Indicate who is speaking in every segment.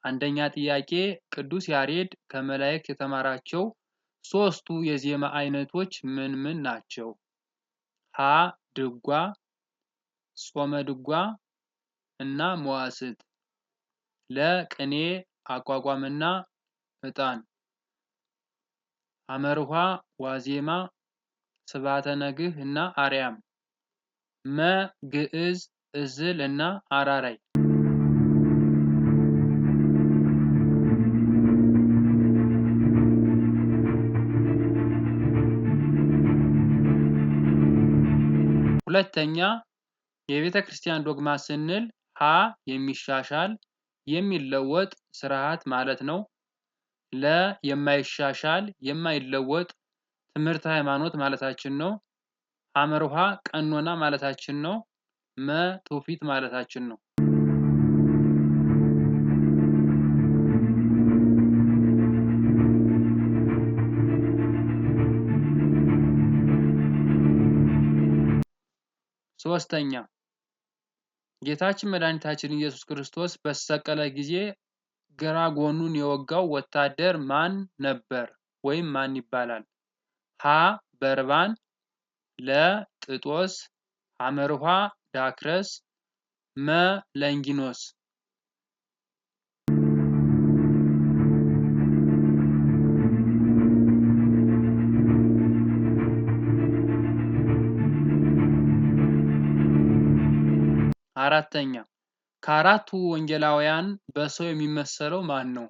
Speaker 1: አንደኛ ጥያቄ ቅዱስ ያሬድ ከመላእክት የተማራቸው ሶስቱ የዜማ አይነቶች ምን ምን ናቸው? ሀ ድጓ፣ ጾመ ድጓ እና መዋሥዕት። ለ ቅኔ፣ አቋቋምና ዕጣን። ሐመርኋ ዋዜማ፣ ስብሐተ ነግህ እና አርያም። መ ግዕዝ፣ ዕዝል እና አራራይ። ሁለተኛ የቤተ ክርስቲያን ዶግማ ስንል ሀ የሚሻሻል የሚለወጥ ስርዓት ማለት ነው። ለ የማይሻሻል የማይለወጥ ትምህርተ ሃይማኖት ማለታችን ነው። ሐመርኋ ቀኖና ማለታችን ነው። መ ትውፊት ማለታችን ነው። ሶስተኛ ጌታችን መድኃኒታችን ኢየሱስ ክርስቶስ በተሰቀለ ጊዜ ግራ ጎኑን የወጋው ወታደር ማን ነበር ወይም ማን ይባላል? ሀ በርባን፣ ለ ጥጦስ፣ ሐመርኋ ዳክረስ፣ መ ለንጊኖስ። አራተኛ ከአራቱ ወንጌላውያን በሰው የሚመሰለው ማን ነው?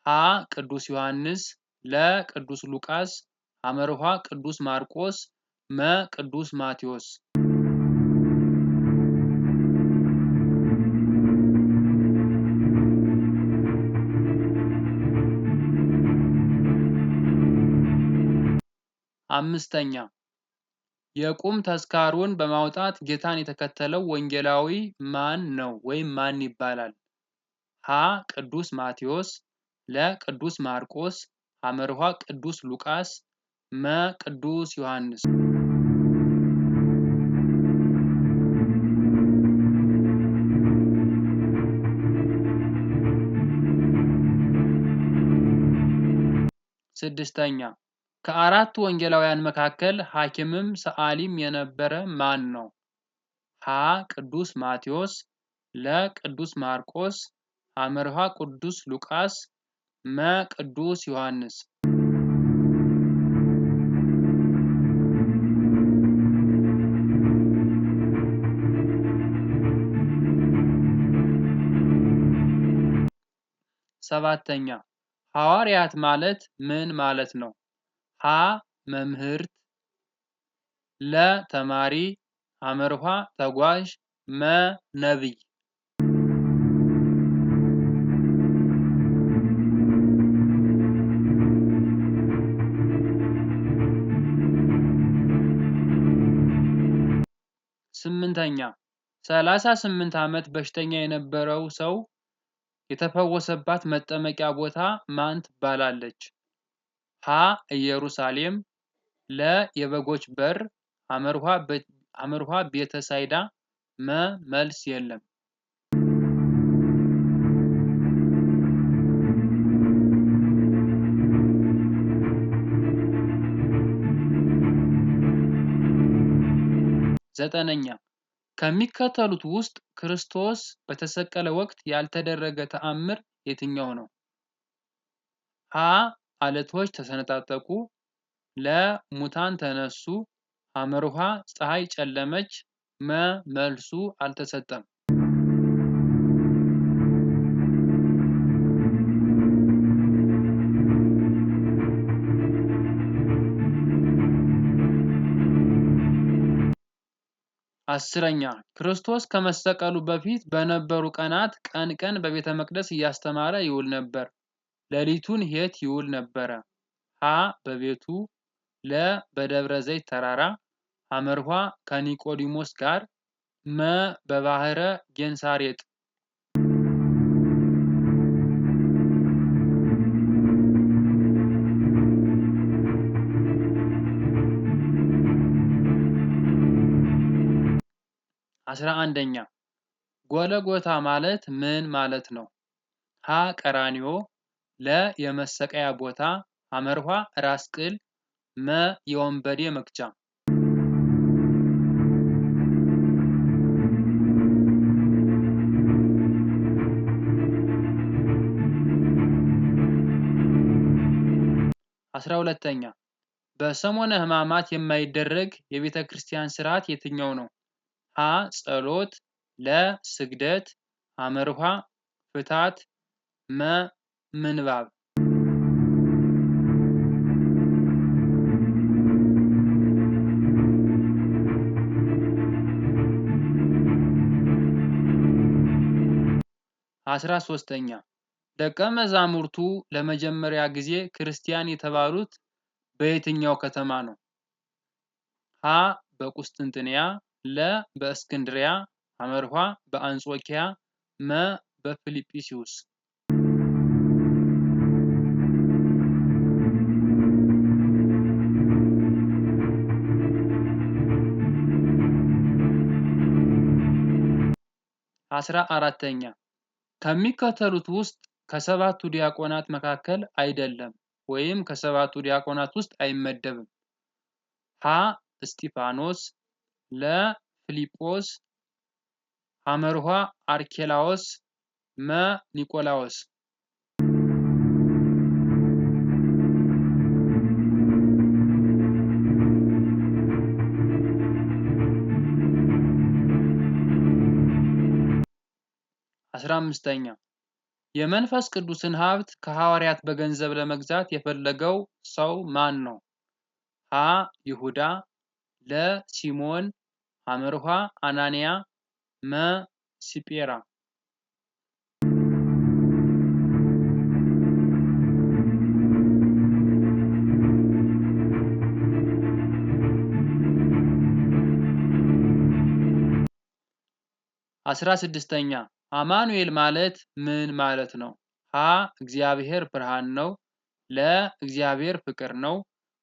Speaker 1: ሀ ቅዱስ ዮሐንስ፣ ለ ቅዱስ ሉቃስ፣ ሐመርኋ ቅዱስ ማርቆስ፣ መ ቅዱስ ማቴዎስ። አምስተኛ የቁም ተስካሩን በማውጣት ጌታን የተከተለው ወንጌላዊ ማን ነው ወይም ማን ይባላል? ሀ ቅዱስ ማቴዎስ፣ ለ ቅዱስ ማርቆስ፣ ሐመርኋ ቅዱስ ሉቃስ፣ መ ቅዱስ ዮሐንስ። ስድስተኛ ከአራቱ ወንጌላውያን መካከል ሐኪምም ሰዓሊም የነበረ ማን ነው? ሀ ቅዱስ ማቴዎስ፣ ለ ቅዱስ ማርቆስ፣ ሐመርኋ ቅዱስ ሉቃስ፣ መ ቅዱስ ዮሐንስ። ሰባተኛ ሐዋርያት ማለት ምን ማለት ነው? ሀ መምህርት፣ ለ ተማሪ፣ ሐመርኋ ተጓዥ፣ መ ነቢይ። ስምንተኛ 38 ዓመት በሽተኛ የነበረው ሰው የተፈወሰባት መጠመቂያ ቦታ ማን ትባላለች? ሀ ኢየሩሳሌም፣ ለ የበጎች በር፣ ሐመርኋ ቤተ ሳይዳ፣ መ መልስ የለም። ዘጠነኛ ከሚከተሉት ውስጥ ክርስቶስ በተሰቀለ ወቅት ያልተደረገ ተአምር የትኛው ነው? ሀ አለቶች ተሰነጣጠቁ፣ ለ ሙታን ተነሱ፣ ሐመርኋ ፀሐይ ጨለመች፣ መ መልሱ አልተሰጠም። አስረኛ ክርስቶስ ከመሰቀሉ በፊት በነበሩ ቀናት ቀን ቀን በቤተ መቅደስ እያስተማረ ይውል ነበር። ሌሊቱን የት ይውል ነበረ? ሀ በቤቱ፣ ለ በደብረ ዘይት ተራራ፣ ሐመርኋ ከኒቆዲሞስ ጋር፣ መ በባህረ ጌንሳሬጥ። አስራ አንደኛ ጎለጎታ ማለት ምን ማለት ነው? ሀ ቀራኒዮ፣ ለ የመሰቀያ ቦታ፣ ሐመርኋ ራስ ቅል፣ መ የወንበዴ መቅጫ። 12ኛ በሰሞነ ሕማማት የማይደረግ የቤተ ክርስቲያን ሥርዓት የትኛው ነው? ሀ ጸሎት፣ ለ ስግደት፣ ሐመርኋ ፍታት፣ መ ምንባብ። 13ኛ ደቀ መዛሙርቱ ለመጀመሪያ ጊዜ ክርስቲያን የተባሉት በየትኛው ከተማ ነው? ሀ በቁስጥንጥንያ፣ ለ በእስክንድሪያ፣ ሐመርኋ በአንጾኪያ፣ መ በፊልጵስዩስ። 14ኛ ከሚከተሉት ውስጥ ከሰባቱ ዲያቆናት መካከል አይደለም ወይም ከሰባቱ ዲያቆናት ውስጥ አይመደብም። ሀ እስጢፋኖስ፣ ለ ፊልጶስ፣ ሐመርኋ አርኬላዎስ፣ መ ኒቆላዎስ። 15ኛ የመንፈስ ቅዱስን ሀብት ከሐዋርያት በገንዘብ ለመግዛት የፈለገው ሰው ማን ነው? ሀ ይሁዳ፣ ለ ሲሞን፣ ሐመርኋ አናንያ፣ መ ሲጴራ። 16ኛ አማኑኤል ማለት ምን ማለት ነው? ሀ እግዚአብሔር ብርሃን ነው፣ ለ እግዚአብሔር ፍቅር ነው፣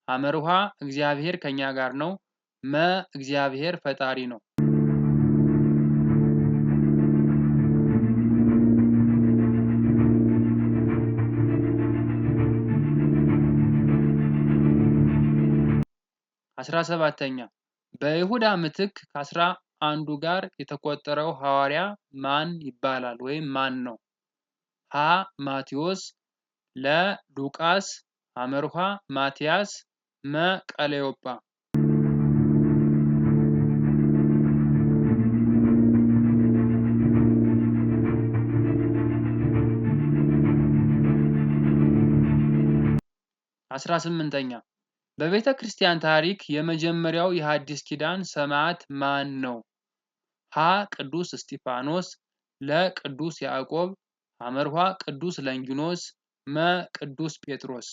Speaker 1: ሐመርኋ እግዚአብሔር ከኛ ጋር ነው፣ መ እግዚአብሔር ፈጣሪ ነው። 17ኛ በይሁዳ ምትክ ከአስራ አንዱ ጋር የተቆጠረው ሐዋርያ ማን ይባላል ወይም ማን ነው? ሀ ማቴዎስ፣ ለ ሉቃስ፣ ሐመርኋ ማቲያስ፣ መ ቀለዮጳ። 18ኛ በቤተ ክርስቲያን ታሪክ የመጀመሪያው የሐዲስ ኪዳን ሰማዕት ማን ነው? ሀ ቅዱስ እስጢፋኖስ፣ ለ ቅዱስ ያዕቆብ፣ ሐመርኋ ቅዱስ ለንጊኖስ፣ መ ቅዱስ ጴጥሮስ።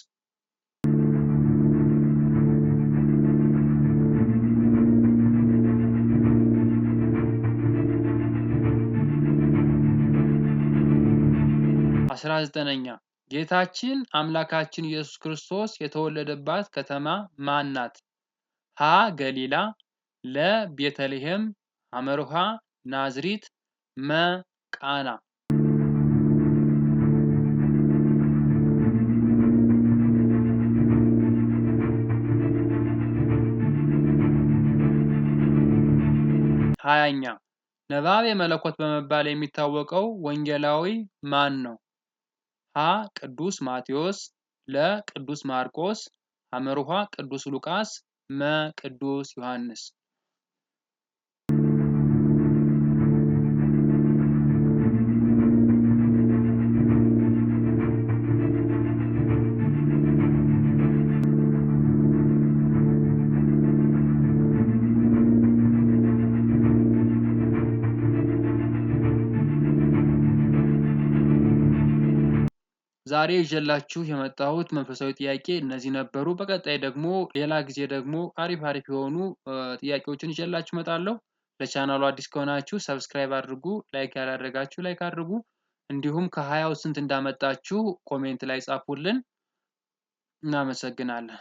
Speaker 1: 19ኛ ጌታችን አምላካችን ኢየሱስ ክርስቶስ የተወለደባት ከተማ ማን ናት? ሀ ገሊላ፣ ለ ቤተልሔም፣ ሐመርኋ ናዝሪት፣ መ ቃና። 20ኛ ነባቤ መለኮት በመባል የሚታወቀው ወንጌላዊ ማን ነው? ሀ ቅዱስ ማቴዎስ፣ ለ ቅዱስ ማርቆስ፣ ሐመርኋ ቅዱስ ሉቃስ፣ መ ቅዱስ ዮሐንስ። 'ዛሬ ይዤላችሁ የመጣሁት መንፈሳዊ ጥያቄ እነዚህ ነበሩ። በቀጣይ ደግሞ ሌላ ጊዜ ደግሞ አሪፍ የሆኑ ጥያቄዎችን ይዤላችሁ እመጣለሁ። ለቻናሉ አዲስ ከሆናችሁ ሰብስክራይብ አድርጉ፣ ላይክ ያላደረጋችሁ ላይክ አድርጉ። እንዲሁም ከ20ው ስንት እንዳመጣችሁ ኮሜንት ላይ ጻፉልን። እናመሰግናለን።